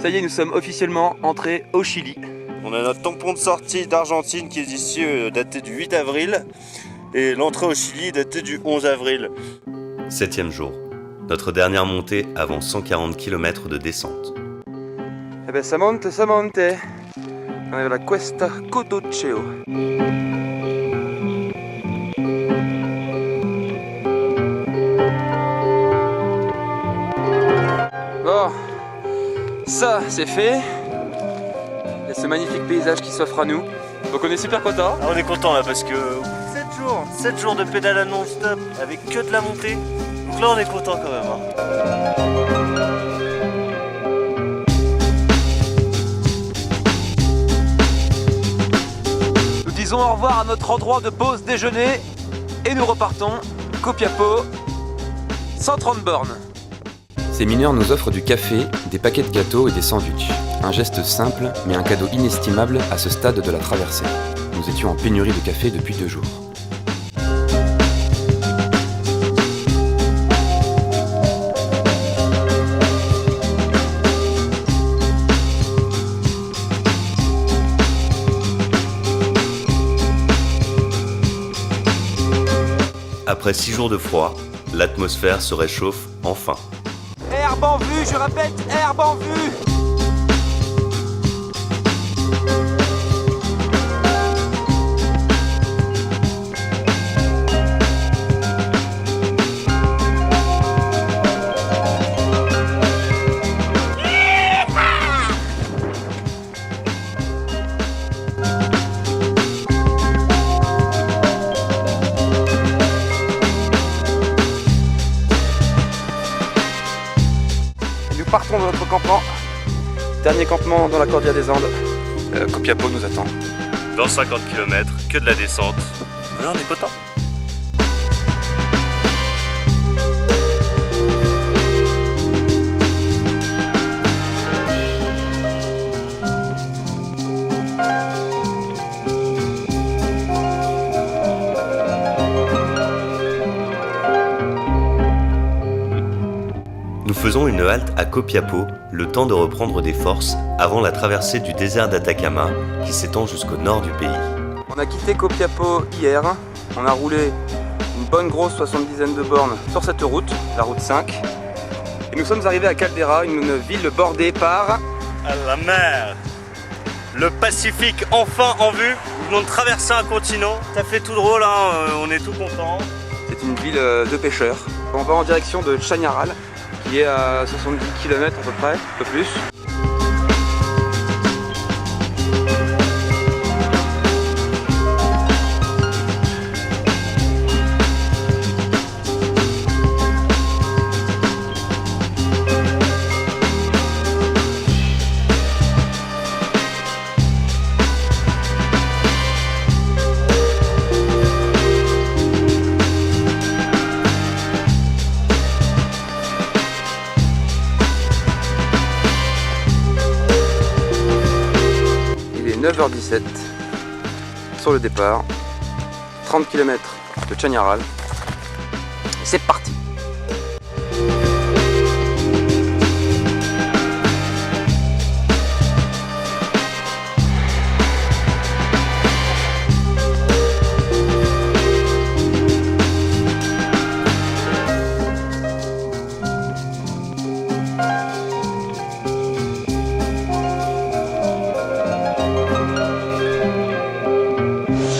Ça y est, nous sommes officiellement entrés au Chili. On a notre tampon de sortie d'Argentine qui est ici daté du 8 avril et l'entrée au Chili est datée du 11 avril. 7e jour. Notre dernière montée avant 140 km de descente. Eh ben ça monte. On est à la Cuesta Cotoceo. Bon, ça c'est fait. Il y a ce magnifique paysage qui s'offre à nous. Donc on est super contents. On est content là parce que 7 jours de pédale non-stop avec que de la montée. Donc là on est content quand même. Nous disons au revoir à notre endroit de pause déjeuner et nous repartons. Copiapo, 130 bornes. Ces mineurs nous offrent du café, des paquets de gâteaux et des sandwichs. Un geste simple, mais un cadeau inestimable à ce stade de la traversée. Nous étions en pénurie de café depuis 2 jours. Après 6 jours de froid, l'atmosphère se réchauffe enfin. Herbe en vue, je répète, herbe en vue. Partons de notre campement. Dernier campement dans la Cordillère des Andes. Copiapo nous attend. Dans 50 km, que de la descente. Là on est content. Nous faisons une halte à Copiapo, le temps de reprendre des forces avant la traversée du désert d'Atacama qui s'étend jusqu'au nord du pays. On a quitté Copiapo hier, on a roulé une bonne grosse 70aine de bornes sur cette route, la route 5. Et nous sommes arrivés à Caldera, une ville bordée par... À la mer. Le Pacifique enfin en vue. Nous venons de traverser un continent. Ça fait tout drôle, hein, on est tout contents. C'est une ville de pêcheurs. On va en direction de Chañaral, qui est à 70 km à peu près, un peu plus. Il est 9h17 sur le départ, 30 km de Chañaral. C'est parti!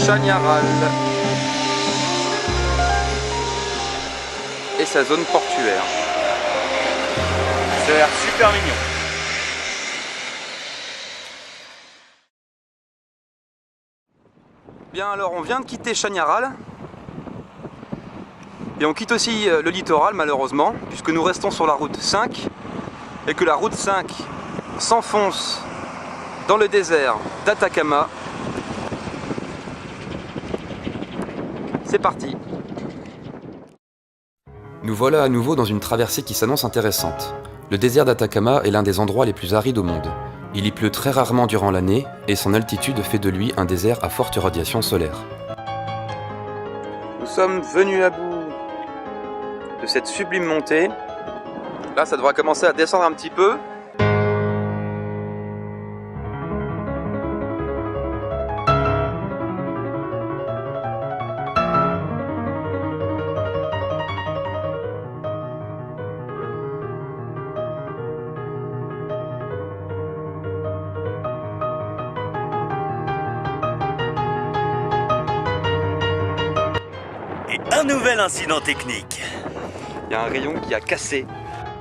Chañaral et sa zone portuaire. Ça a l'air super mignon. Bien alors on vient de quitter Chañaral et on quitte aussi le littoral malheureusement puisque nous restons sur la route 5 et que la route 5 s'enfonce dans le désert d'Atacama. C'est parti. Nous voilà à nouveau dans une traversée qui s'annonce intéressante. Le désert d'Atacama est l'un des endroits les plus arides au monde. Il y pleut très rarement durant l'année et son altitude fait de lui un désert à forte radiation solaire. Nous sommes venus à bout de cette sublime montée. Là, ça devra commencer à descendre un petit peu. Un nouvel incident technique. Il y a un rayon qui a cassé.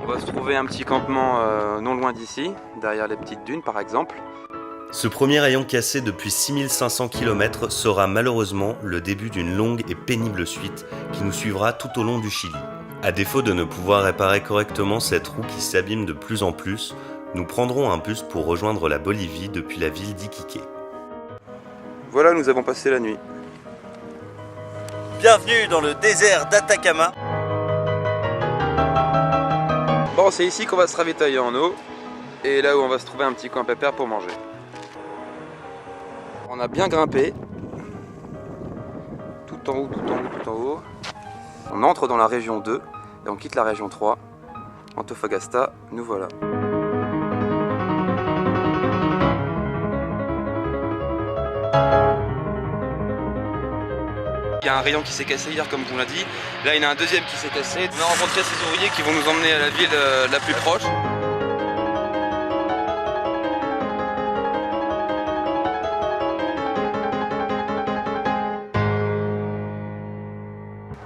On va se trouver un petit campement non loin d'ici, derrière les petites dunes par exemple. Ce premier rayon cassé depuis 6500 km sera malheureusement le début d'une longue et pénible suite qui nous suivra tout au long du Chili. À défaut de ne pouvoir réparer correctement cette roue qui s'abîme de plus en plus, nous prendrons un bus pour rejoindre la Bolivie depuis la ville d'Iquique. Voilà, nous avons passé la nuit. Bienvenue dans le désert d'Atacama. Bon, c'est ici qu'on va se ravitailler en eau et là où on va se trouver un petit coin pépère pour manger. On a bien grimpé. Tout en haut, tout en haut, tout en haut. On entre dans la région 2 et on quitte la région 3. Antofagasta, nous voilà. Il y a un rayon qui s'est cassé hier comme on l'a dit. Là il y en a un deuxième qui s'est cassé. On a rencontré ces ouvriers qui vont nous emmener à la ville la plus proche.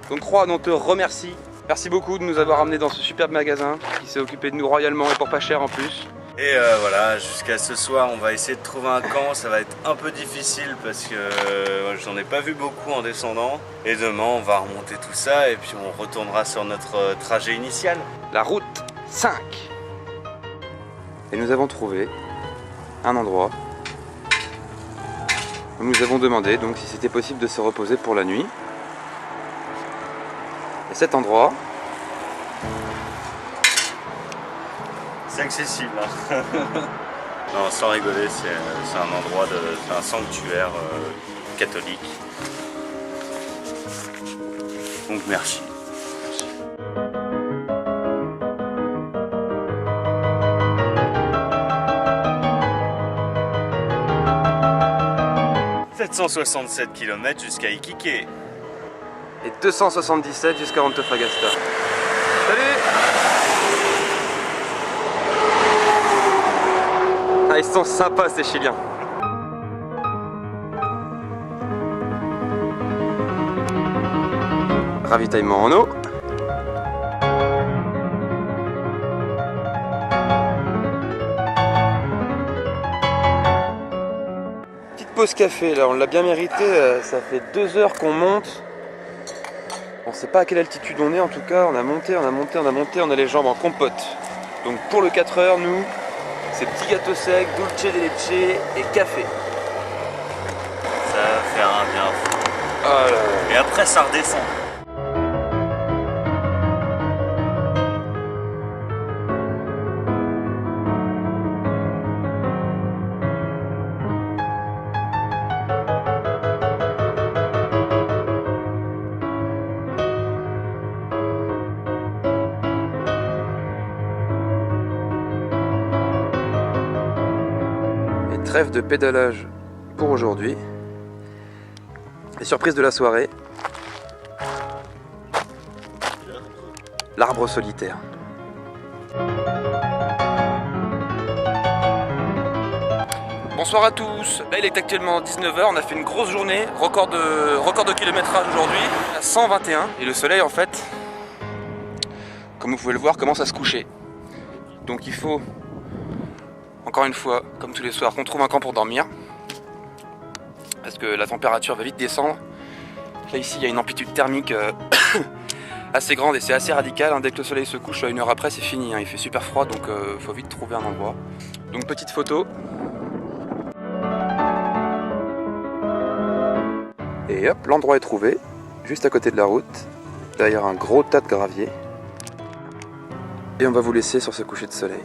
Donc Juan, on te remercie. Merci beaucoup de nous avoir amenés dans ce superbe magasin qui s'est occupé de nous royalement et pour pas cher en plus. Et voilà, jusqu'à ce soir, on va essayer de trouver un camp. Ça va être un peu difficile parce que j'en ai pas vu beaucoup en descendant. Et demain, on va remonter tout ça et puis on retournera sur notre trajet initial. La route 5. Et nous avons trouvé un endroit où nous avons demandé donc si c'était possible de se reposer pour la nuit. Et cet endroit, c'est accessible. Hein. Non, sans rigoler, c'est un endroit, c'est un sanctuaire catholique. Donc merci. « 767 km jusqu'à Iquique. et 277 jusqu'à Antofagasta. Salut! Ah, ils sont sympas ces Chiliens. Ravitaillement en eau. Petite pause café là, on l'a bien mérité, ça fait 2 heures qu'on monte. On ne sait pas à quelle altitude on est en tout cas, on a monté, on a les jambes en compote. Donc pour le 4 heures, nous, c'est petit gâteau sec, dulce de leche et café. Ça va faire un bien fou. Oh là là. Et après ça redescend. Trêve de pédalage pour aujourd'hui. Et surprise de la soirée, l'arbre solitaire. Bonsoir à tous, là il est actuellement 19 h, on a fait une grosse journée, record de kilométrage aujourd'hui, à 121. Et le soleil en fait, comme vous pouvez le voir, commence à se coucher. Donc il faut, encore une fois, comme tous les soirs, qu'on trouve un camp pour dormir. Parce que la température va vite descendre. Là ici il y a une amplitude thermique assez grande et c'est assez radical. Dès que le soleil se couche, 1 heure après c'est fini. Il fait super froid donc il faut vite trouver un endroit. Donc petite photo. Et hop, l'endroit est trouvé. Juste à côté de la route. Derrière un gros tas de gravier. Et on va vous laisser sur ce coucher de soleil.